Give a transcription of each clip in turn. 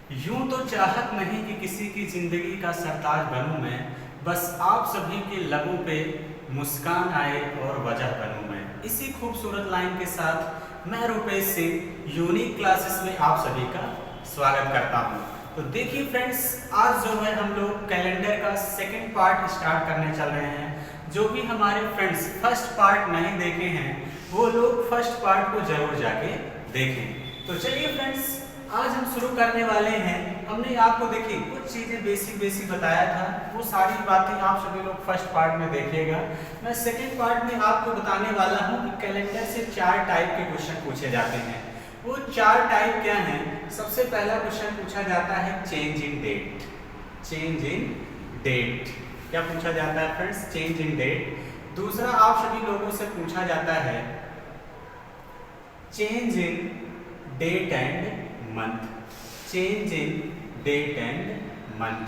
यूं तो चाहत नहीं कि किसी की जिंदगी का सरताज बनूं मैं, बस आप सभी के लबों पे मुस्कान आए और वजह बनूं मैं। इसी खूबसूरत लाइन के साथ मैं रुपेश सिंह यूनिक क्लासेस में आप सभी का स्वागत करता हूं। तो देखिए फ्रेंड्स, आज जो है हम लोग कैलेंडर का सेकंड पार्ट स्टार्ट करने चल रहे हैं। जो भी हमारे फ्रेंड्स फर्स्ट पार्ट नहीं देखे हैं वो लोग फर्स्ट पार्ट को जरूर जाके देखें। तो चलिए फ्रेंड्स, आज हम शुरू करने वाले हैं। हमने आपको देखिए कुछ चीजें बेसिक बताया था, वो सारी बातें आप सभी लोग फर्स्ट पार्ट में देखिएगा। मैं सेकंड पार्ट में आपको बताने वाला हूं कि कैलेंडर से 4 टाइप के क्वेश्चन पूछे जाते हैं। वो 4 टाइप क्या हैं? सबसे पहला क्वेश्चन पूछा जाता है change in date. Change in date क्या पूछा जाता है फ्रेंड्स? Change in date. दूसरा आप सभी लोगों से पूछा जाता है change in date and month. Change in date and month.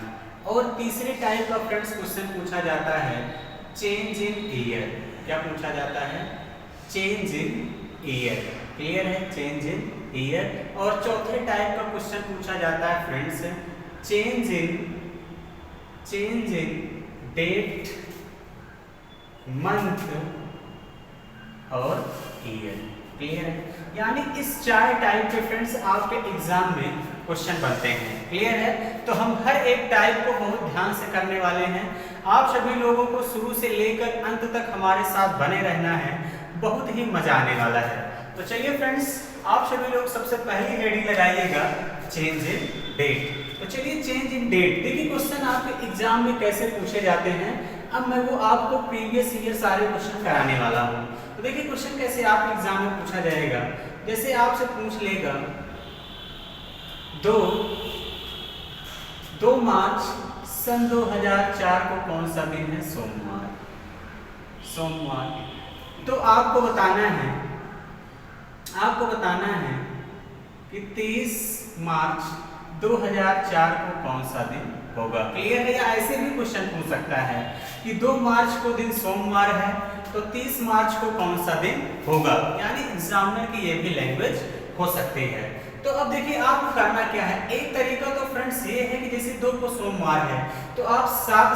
और तीसरे टाइप का फ्रेंड्स क्वेश्चन पूछा जाता है चेंज इन ईयर। क्या पूछा जाता है? Change in year. क्लियर है? Change in year. और चौथे टाइप का क्वेश्चन पूछा जाता है friends change in date, month और ईयर। क्लियर है? यानी इस 4 टाइप के फ्रेंड्स आपके एग्जाम में क्वेश्चन बनते हैं। क्लियर है? तो हम हर एक टाइप को बहुत ध्यान से करने वाले हैं। आप सभी लोगों को शुरू से लेकर अंत तक हमारे साथ बने रहना है, बहुत ही मजा आने वाला है। तो चलिए फ्रेंड्स, आप सभी लोग सबसे पहली हेडिंग लगाइएगा चेंज इन डेट। तो चलिए चेंज इन डेट, देखिए क्वेश्चन आपके एग्जाम में कैसे पूछे जाते हैं। अब मैं वो आपको प्रीवियस ईयर सारे क्वेश्चन कराने वाला हूँ। तो देखिए क्वेश्चन कैसे आपके एग्जाम में पूछा जाएगा। जैसे आपसे पूछ लेगा 2 मार्च सन 2004 को कौन सा दिन है? सोमवार। सोमवार। तो आपको बताना है कि 30 मार्च 2004 को कौन सा दिन होगा। क्लियर है? या ऐसे भी क्वेश्चन पूछ सकता है कि 2 मार्च को दिन सोमवार है तो 30 मार्च को कौन सा दिन होगा। यानी एग्जामिनर की ये भी लैंग्वेज हो सकती है। तो अब देखिए आपको करना क्या है। एक तरीका तो फ्रेंड्स ये है कि जैसे 2 को सोमवार है तो आप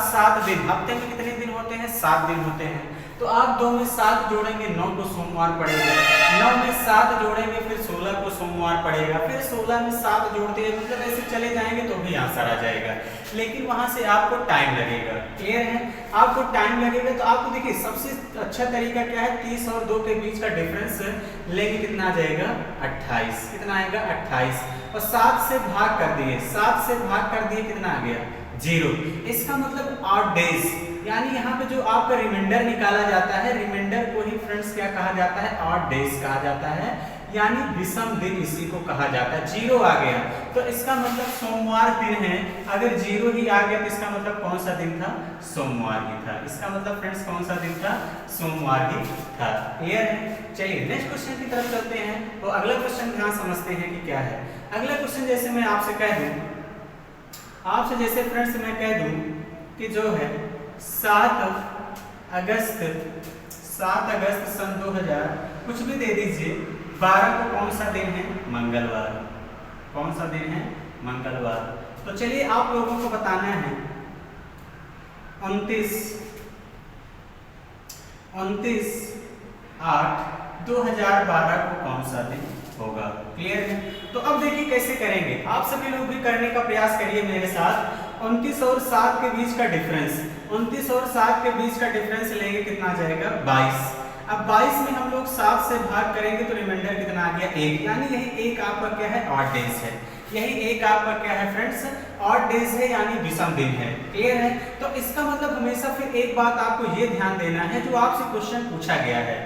7 दिन, हफ्ते में कितने दिन होते हैं? 7 दिन होते हैं। तो आप 2 में 7 जोड़ेंगे, 9 को सोमवार पड़ेगा। 9 में 7 जोड़ेंगे, फिर 16 को सोमवार पड़ेगा। फिर 16 में 7 जोड़ते हैं, मतलब ऐसे चले जाएंगे तो भी आंसर आ जाएगा। लेकिन वहां से आपको टाइम लगेगा। क्लियर है? आपको टाइम लगेगा। तो आपको देखिए सबसे अच्छा तरीका क्या है? 30 और 2 के बीच का डिफरेंस लेंगे, कितना आ जाएगा? 28। कितना आएगा? 28। और 7 से भाग कर दिए, 7 से भाग कर दिए, कितना आ गया? 0। इसका मतलब 8 डेज। यानी यहाँ पे जो आपका रिमाइंडर निकाला जाता है, रिमाइंडर को ही फ्रेंड्स क्या कहा जाता है? 8 डेज कहा जाता है। यानी विषम दिन इसी को कहा जाता है। 0 आ गया तो इसका मतलब सोमवार दिन है। अगर 0 ही आ गया तो इसका मतलब कौन सा दिन था? सोमवार ही था। इसका मतलब फ्रेंड्स कौन सा दिन था? सोमवार ही था। क्लियर है? चलिए नेक्स्ट क्वेश्चन की तरफ चलते हैं। तो अगला क्वेश्चन ध्यान समझते हैं कि क्या है। अगला क्वेश्चन जैसे मैं आपसे कह दूं, फ्रेंड्स मैं कह दूं कि जो है 7 अगस्त सन 2000 कुछ भी दे दीजिए, 12 को कौन सा दिन है? मंगलवार। कौन सा दिन है? मंगलवार। तो चलिए आप लोगों को बताना है 29/8/2012 को कौन सा दिन होगा। क्लियर है? तो अब देखिए कैसे करेंगे। आप सभी लोग भी करने का प्रयास करिए मेरे साथ। 29 और 7 के बीच का डिफरेंस, 29 और 7 के बीच का डिफरेंस लेंगे, कितना आ जाएगा? 22। अब 22 में हम लोग 7 से भाग करेंगे तो रिमाइंडर कितना आ गया? 1। यानी यही एक आपका क्या है? 8 डेज है। यही एक आपका क्या है फ्रेंड्स? 8 डेज है, यानी विषम दिन है। क्लियर है? तो इसका मतलब हमेशा फिर एक बात आपको ये ध्यान देना है, जो आपसे क्वेश्चन पूछा गया है,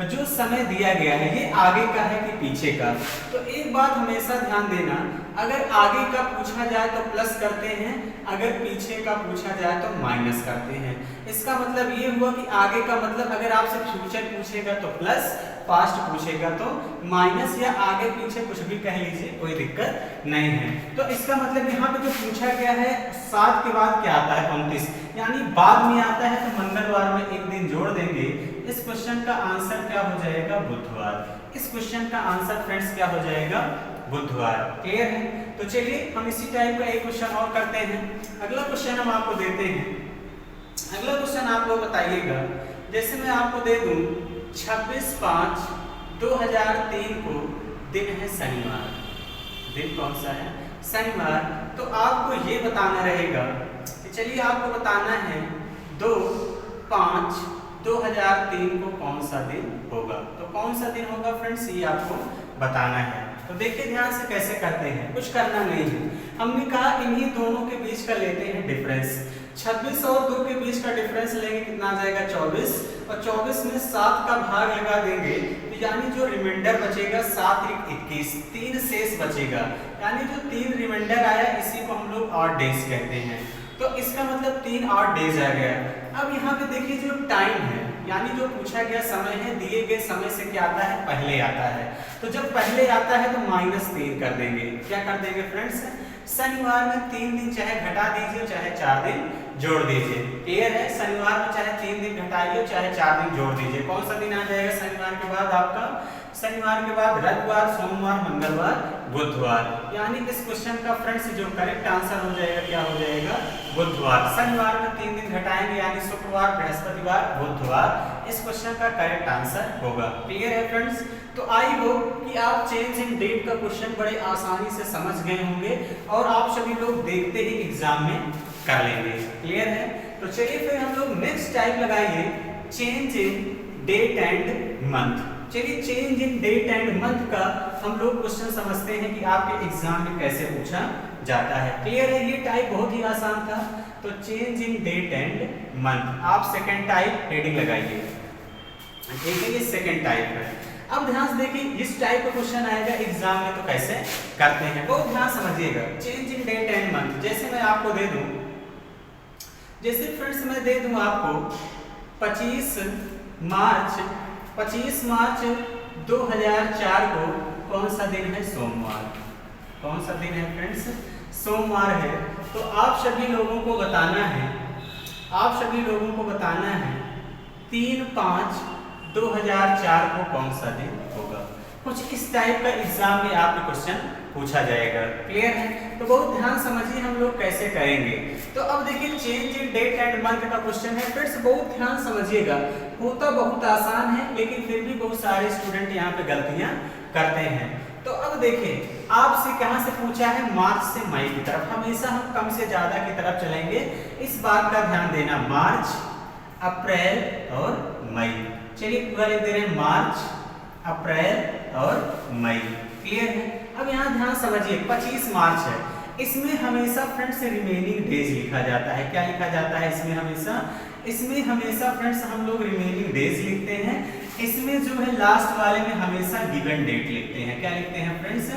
जो समय दिया गया है, ये आगे का है कि पीछे का। तो एक बात हमेशा ध्यान देना, अगर आगे का पूछा जाए तो प्लस करते हैं, अगर पीछे का पूछा जाए तो माइनस करते हैं। इसका मतलब ये हुआ कि आगे का मतलब अगर आपसे फ्यूचर पूछेगा तो प्लस, पास्ट पूछेगा तो माइनस, या आगे पीछे कुछ भी कह लीजिए, कोई दिक्कत नहीं है। तो इसका मतलब यहाँ पे जो पूछा गया है 7 के बाद क्या आता है? 29, यानी बाद में आता है। तो मंगलवार में एक दिन जोड़ देंगे। इस क्वेश्चन का आंसर क्या हो जाएगा? बुधवार। इस क्वेश्चन का आंसर फ्रेंड्स क्या हो जाएगा? बुधवार। क्लियर है? तो चलिए हम इसी टाइप का एक क्वेश्चन और करते हैं। अगला क्वेश्चन हम आपको देते हैं। अगला क्वेश्चन आप लोग बताइएगा, जैसे मैं आपको दे दूं 26/5/2003 को दिन है शनिवार। दिन कौन सा है? शनिवार। तो आपको ये बताना रहेगा कि चलिए आपको बताना है 2/5/2003 को कौन सा दिन होगा। तो कौन सा दिन होगा फ्रेंड्स, ये आपको बताना है। तो देखिए ध्यान से कैसे करते हैं, कुछ करना नहीं है। हमने कहा इन्हीं दोनों के बीच का लेते हैं डिफरेंस। 26 और 2 के बीच का डिफरेंस लेंगे, कितना आ जाएगा 24, और 24 में 7 का भाग लगा देंगे तो यानी जो रिमाइंडर बचेगा 7 × 21, 3 शेष बचेगा। यानी जो 3 रिमाइंडर आया इसी को हम लोग ऑड डेज कहते हैं। तो इसका मतलब 3 ऑड डेज आ गया। अब यहाँ पे देखिए जो टाइम है, यानी जो पूछा गया समय है, दिए गए समय से क्या आता है? पहले आता है। तो जब पहले आता है तो -3 कर देंगे। क्या कर देंगे फ्रेंड्स? शनिवार में 3 दिन चाहे घटा दीजिए चाहे 4 दिन जोड़ दीजिए। क्लियर है? शनिवार में चाहे 3 दिन घटाइए चाहे 4 दिन जोड़ दीजिए। कौन सा दिन आ जाएगा शनिवार के बाद आपका? शनिवार के बाद रविवार, सोमवार, मंगलवार, बुधवार। यानी इस क्वेश्चन का फ्रेंड्स जो करेक्ट आंसर हो जाएगा क्या हो जाएगा? बुधवार। शनिवार में 3 दिन घटाएंगे यानी शुक्रवार, बृहस्पतिवार, बुधवार। इस क्वेश्चन का करेक्ट आंसर होगा। क्लियर है फ्रेंड्स? तो आई होप कि आप चेंज इन डेट का क्वेश्चन बड़े आसानी से समझ गए होंगे और आप सभी लोग देखते ही एग्जाम में कर लेंगे। क्लियर है? तो चलिए फिर हम लोग नेक्स्ट टाइप लगाइए, change in date and month. चलिए change in date and month का हम लोग क्वेश्चन समझते हैं कि आपके एग्जाम में कैसे पूछा जाता है। क्लियर है? ये टाइप बहुत ही आसान था। तो change in date and month, आप सेकंड टाइप हेडिंग लगाइए। ठीक है, ये सेकंड टाइप है। अब ध्यान से देखिए, इस टाइप का क्वेश्चन आएगा एग्जाम में तो कैसे करते हैं वो ध्यान समझिएगा। Change in date and month, जैसे मैं आपको दे दूं, जैसे फ्रेंड्स मैं दे दूं आपको 25 मार्च 2004 को कौन सा दिन है? सोमवार। कौन सा दिन है फ्रेंड्स? सोमवार है। तो आप सभी लोगों को बताना है 3/5/2004 को कौन सा दिन होगा। कुछ इस टाइप का एग्जाम में आपके क्वेश्चन पूछा जाएगा। क्लियर है? तो बहुत ध्यान समझिए हम लोग कैसे करेंगे। तो अब देखिए change in date and month का क्वेश्चन है फ्रेंड्स, बहुत ध्यान समझिएगा। होता बहुत आसान है लेकिन फिर भी बहुत सारे स्टूडेंट यहाँ पे गलतियां करते हैं। तो अब देखिए आपसे कहां से पूछा है? मार्च से मई की तरफ। हमेशा हम कम से ज्यादा की तरफ चलेंगे, इस बात का ध्यान देना। मार्च, अप्रैल और मई। चलिए पूरा लिख दे रहे हैं, मार्च, अप्रैल और मई। क्लियर है? अब यहाँ ध्यान समझिए 25 मार्च है, इसमें हमेशा फ्रेंड्स रिमेनिंग डेज लिखा जाता है। क्या लिखा जाता है इसमें हमेशा फ्रेंड्स हम लोग रिमेनिंग डेज लिखते हैं। इसमें जो है लास्ट वाले में हमेशा गिवन डेट लिखते हैं। क्या लिखते हैं फ्रेंड्स?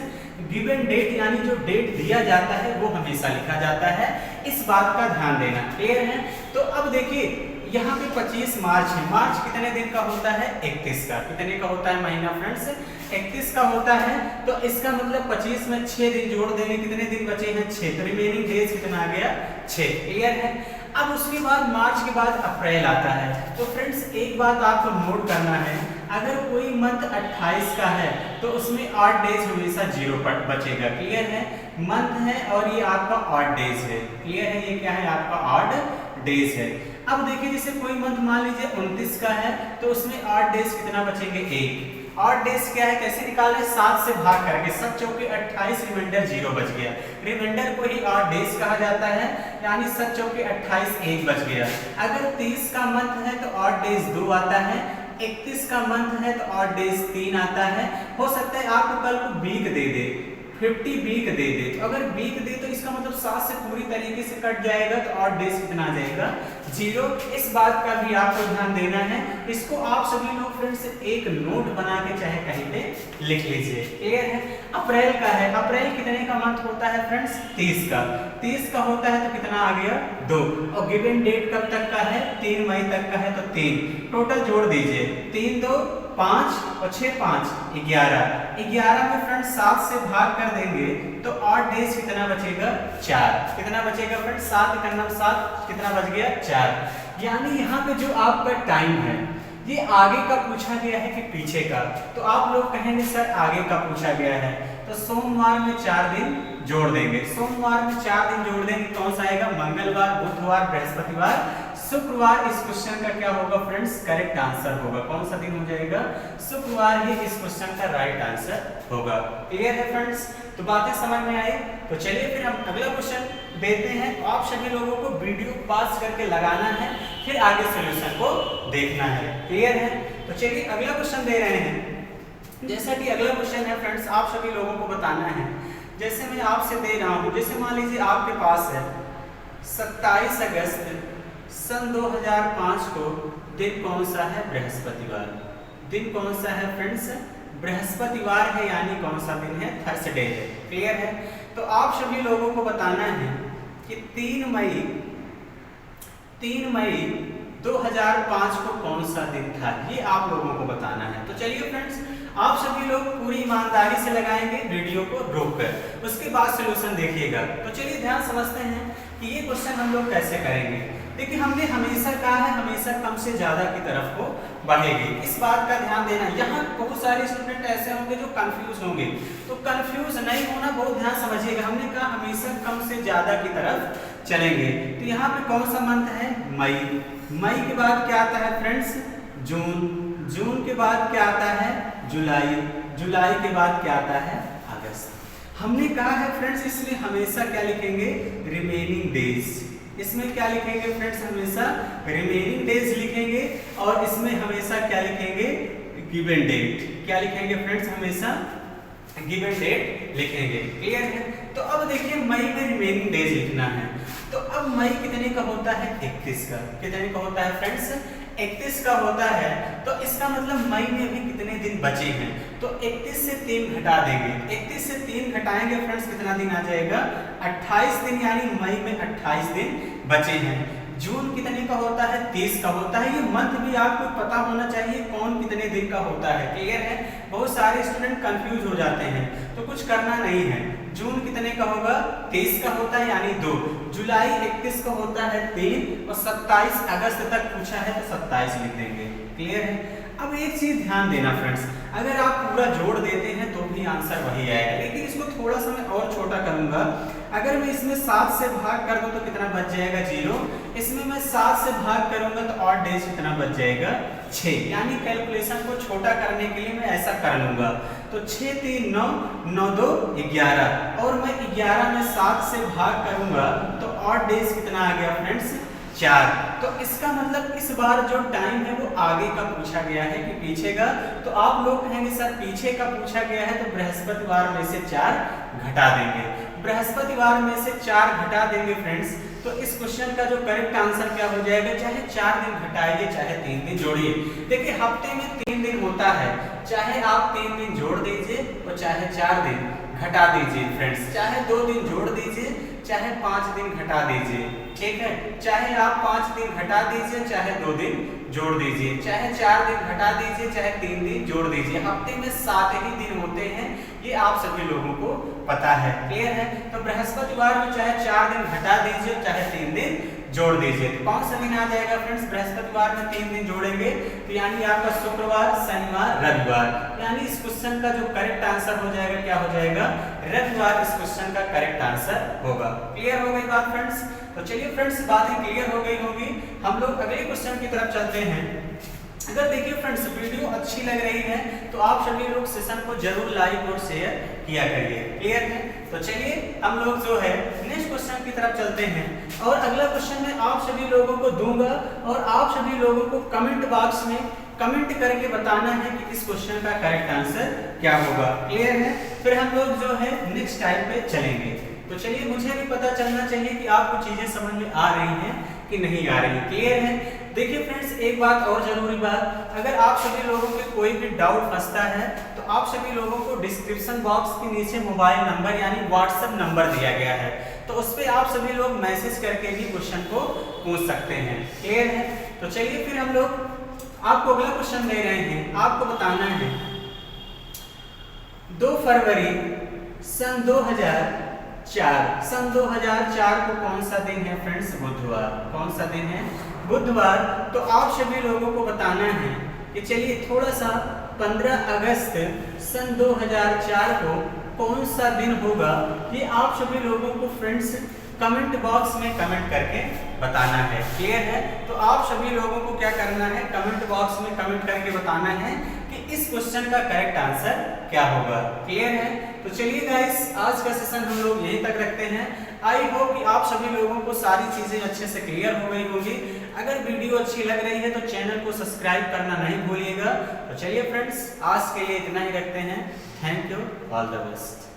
गिवन डेट, यानी जो डेट दिया जाता है वो हमेशा लिखा जाता है। इस बात का ध्यान देना। क्लियर है? तो अब देखिए यहाँ पे 25 मार्च है। मार्च कितने दिन का होता है? 31 का। कितने का होता है महीना फ्रेंड्स? 31 का होता है। तो इसका मतलब 25 में 6 दिन जोड़ देंगे, कितने दिन बचे हैं? 6। तो रिमेनिंग डेज कितना आ गया? 6। क्लियर है? अब उसके बाद मार्च के बाद अप्रैल आता है। तो फ्रेंड्स एक बात आपको नोट करना है, अगर कोई मंथ 28 का है तो उसमें 8 डेज हमेशा 0 बचेगा। क्लियर है? मंथ है और ये आपका 8 डेज है। क्लियर है? ये क्या है? आपका 8 डेज है। अब देखिए जैसे कोई मंथ मान लीजिए 29 का है तो उसमें 8 डेज कितना बचेंगे? 1। 8 डेज क्या है, कैसे निकाल रहे? 7 से भाग करके। 7 चौके 28, रिमाइंडर 0 बच गया। रिमाइंडर को ही 8 डेज कहा जाता है, यानी 7 चौके 28, 1 बच गया। अगर 30 का मंथ है तो 8 डेज 2 आता है। 31 का मंथ है तो 8 डेज 3 आता है। हो सकता है आपको कल को वीक दे दे, 50 वीक दे दे। तो अगर वीक दे तो इसका मतलब 7 से पूरी तरीके से कट जाएगा तो 8 डेज कितना आ जाएगा? 0। इस बात का भी आपको ध्यान देना है। इसको आप सभी लोग फ्रेंड्स एक नोट बना के चाहे कहीं पे लिख लीजिए। क्लियर है? अप्रैल का है। अप्रैल कितने का मंथ होता है फ्रेंड्स? 30 का। 30 का होता है तो कितना आ गया? 2। और गिवन डेट कब तक का है? 3 मई तक का है तो 3। टोटल जोड़ दीजिए, 3 2 5 और 6 5 11। 11 में फ्रेंड्स 7 से भाग कर देंगे तो 8 डेज कितना बचेगा? 4। कितना बचेगा फ्रेंड्स? 7 का 7 कितना बच गया? 4। यानी यहाँ पे जो आपका टाइम है ये आगे का पूछा गया है कि पीछे का? तो आप लोग कहेंगे सर आगे का पूछा गया है। तो तो सोमवार में 4 दिन जोड़ देंगे। सोमवार में 4 दिन जोड़ देंगे, कौन सा आएगा? मंगलवार, बुधवार, बृहस्पतिवार, शुक्रवार। इस क्वेश्चन का क्या होगा फ्रेंड्स? करेक्ट आंसर होगा। कौन सा दिन हो जाएगा? शुक्रवार ही इस क्वेश्चन का राइट आंसर होगा। क्लियर है फ्रेंड्स? तो बातें समझ में आई? तो चलिए फिर हम अगला क्वेश्चन देते हैं। आप सभी लोगों को वीडियो पॉज करके लगाना है, फिर आगे सॉल्यूशन को देखना है। क्लियर है? तो चलिए अगला क्वेश्चन दे रहे हैं। जैसा कि अगला क्वेश्चन है फ्रेंड्स, आप सभी लोगों को बताना है। जैसे मैं आपसे दे रहा हूं, जैसे मान लीजिए आपके पास है 27 अगस्त सन 2005 को दिन कौन सा है? बृहस्पतिवार। दिन कौन सा है फ्रेंड्स? बृहस्पतिवार है, यानी कौन सा दिन है? थर्सडे है। क्लियर है? तो आप सभी लोगों को बताना है कि 3 मई 2005 को कौन सा दिन था, ये आप लोगों को बताना है। तो चलिए फ्रेंड्स, आप सभी लोग पूरी ईमानदारी से लगाएंगे वीडियो को रोककर, उसके बाद सॉल्यूशन देखिएगा। तो चलिए ध्यान समझते हैं कि ये क्वेश्चन हम लोग कैसे करेंगे। देखिए, हमने हमेशा कहा है हमेशा कम से ज्यादा की तरफ को बढ़ेगी, इस बात का ध्यान देना। यहाँ बहुत सारे स्टूडेंट ऐसे होंगे जो कंफ्यूज होंगे, तो कंफ्यूज नहीं होना, बहुत ध्यान समझिएगा। हमने कहा हमेशा कम से ज्यादा की तरफ चलेंगे। तो यहाँ पे कौन सा मंथ है? मई। मई के बाद क्या आता है फ्रेंड्स? जून। जून के बाद क्या आता है? जुलाई। जुलाई के बाद क्या आता है? अगस्त। हमने कहा है फ्रेंड्स, इसमें हमेशा क्या लिखेंगे? Remaining days. इसमें क्या लिखेंगे फ्रेंड्स? हमेशा रिमेनिंग डेज लिखेंगे। और इसमें हमेशा क्या लिखेंगे? Given date. क्या लिखेंगे फ्रेंड्स? हमेशा गिवन डेट लिखेंगे। क्लियर है? तो अब देखिए, मई में रिमेनिंग डेज लिखना है। तो अब मई कितने का होता है? 31 का। कितने का होता है फ्रेंड्स? 31 का होता है। तो इसका मतलब मई में अभी कितने दिन बचे हैं? तो 31 से 3 घटा देंगे। 31 से 3 घटाएंगे फ्रेंड्स, कितना दिन आ जाएगा? 28 दिन, यानी मई में 28 दिन बचे हैं। जून कितने का होता है? 30 का होता है। ये मंथ भी आपको पता होना चाहिए कौन कितने दिन का होता है। क्लियर है? बहुत सारे स्टूडेंट कंफ्यूज हो जाते हैं, तो कुछ करना नहीं है। जून कितने का होगा? 30 का होता है, यानी 2। जुलाई 31 का होता है 3, और 27 अगस्त तक पूछा है तो 27 लिख देंगे। क्लियर है? अब एक चीज ध्यान देना फ्रेंड्स, अगर आप पूरा जोड़ देते हैं तो भी आंसर वही आएगा, लेकिन इसको थोड़ा सा मैं और छोटा करूंगा। अगर मैं इसमें 7 से भाग कर दूं तो कितना बच जाएगा? 0। इसमें मैं 7 से भाग करूंगा तो ऑड डेज कितना बच जाएगा? 6। यानी कैलकुलेशन को छोटा करने के लिए मैं ऐसा कर लूंगा। तो 6 3 9, 9 2 11, और मैं 11 में 7 से भाग करूंगा तो ऑड डेज कितना आ गया फ्रेंड्स? 4। तो इसका मतलब इस बार जो टाइम है वो आगे का पूछा गया है कि पीछे का। तो आप लोग कहेंगे सर पीछे का पूछा गया है, तो बृहस्पतिवार में से 4 घटा देंगे। बृहस्पतिवार में से 4 घटा देंगे फ्रेंड्स, तो इस क्वेश्चन का जो करेक्ट आंसर क्या हो जाएगा? चाहे 4 दिन घटाइए, चाहे 3 दिन जोड़िए। देखिए, हफ्ते में 3 दिन होता है, चाहे आप 3 दिन जोड़ दीजिए और चाहे 4 दिन घटा दीजिए फ्रेंड्स। चाहे 2 दिन जोड़ दीजिए, चाहे 5 दिन घटा दीजिए। ठीक है? चाहे आप 5 दिन घटा दीजिए, चाहे 2 दिन जोड़ दीजिए, चाहे 4 दिन घटा दीजिए, चाहे 3 दिन जोड़ दीजिए। हफ्ते में 7 ही दिन होते हैं, ये आप सभी लोगों को पता है। क्लियर है? तो बृहस्पतिवार में चाहे 4 दिन घटा दीजिए, चाहे 3 दिन जोड़ दीजिए। तो कौन सा दिन आ जाएगा फ्रेंड्स? बृहस्पतिवार में 3 दिन जोड़ेंगे तो यानी आपका शुक्रवार, शनिवार, रविवार। यानी इस क्वेश्चन का जो करेक्ट आंसर हो जाएगा, क्या हो जाएगा? रविवार इस क्वेश्चन का करेक्ट आंसर होगा। क्लियर हो गई बात फ्रेंड्स? तो चलिए फ्रेंड्स, बातें क्लियर हो गई होगी। हम लोग अगले क्वेश्चन की तरफ चलते हैं। अगर देखिए फ्रेंड्स, वीडियो अच्छी लग रही है तो आप सभी लोग सेशन को जरूर लाइक और शेयर किया करिए। क्लियर है? तो चलिए हम लोग जो है नेक्स्ट क्वेश्चन की तरफ चलते हैं, और अगला क्वेश्चन मैं आप सभी लोगों को दूंगा और आप सभी लोगों को कमेंट बॉक्स में कमेंट करके बताना है कि इस क्वेश्चन का करेक्ट आंसर क्या होगा। क्लियर है? फिर हम लोग जो है नेक्स्ट टाइम पे चलेंगे। तो चलिए, मुझे भी पता चलना चाहिए कि आपको चीजें समझ में आ रही हैं कि नहीं आ रही। क्लियर है? देखिए फ्रेंड्स, एक बात और जरूरी बात, अगर आप सभी लोगों के कोई भी डाउट फंसता है तो आप सभी लोगों को डिस्क्रिप्शन बॉक्स के नीचे मोबाइल नंबर यानी व्हाट्सएप नंबर दिया गया है, तो उस पर आप सभी लोग मैसेज करके भी क्वेश्चन को पूछ सकते हैं। क्लियर है? तो चलिए फिर हम लोग आपको अगला क्वेश्चन दे रहे हैं। आपको बताना है 2 फरवरी सन 2004, सन 2004 को कौन सा दिन है फ्रेंड्स? बुधवार। कौन सा दिन है? बुधवार। तो आप सभी लोगों को बताना है कि चलिए थोड़ा सा 15 अगस्त सन 2004 को कौन सा दिन होगा, ये आप सभी लोगों को फ्रेंड्स कमेंट बॉक्स में कमेंट करके बताना है। क्लियर है? तो आप सभी लोगों को क्या करना है, कमेंट बॉक्स में कमेंट करके बताना है कि इस क्वेश्चन का करेक्ट आंसर क्या होगा। क्लियर है? तो चलिए गाइस, आज का सेशन हम लोग यहीं तक रखते हैं। आई होप कि आप सभी लोगों को सारी चीजें अच्छे से क्लियर हो गई होगी। अगर वीडियो अच्छी लग रही है तो चैनल को सब्सक्राइब करना नहीं भूलिएगा। तो चलिए फ्रेंड्स, आज के लिए इतना ही रखते हैं। Thank you, all the best.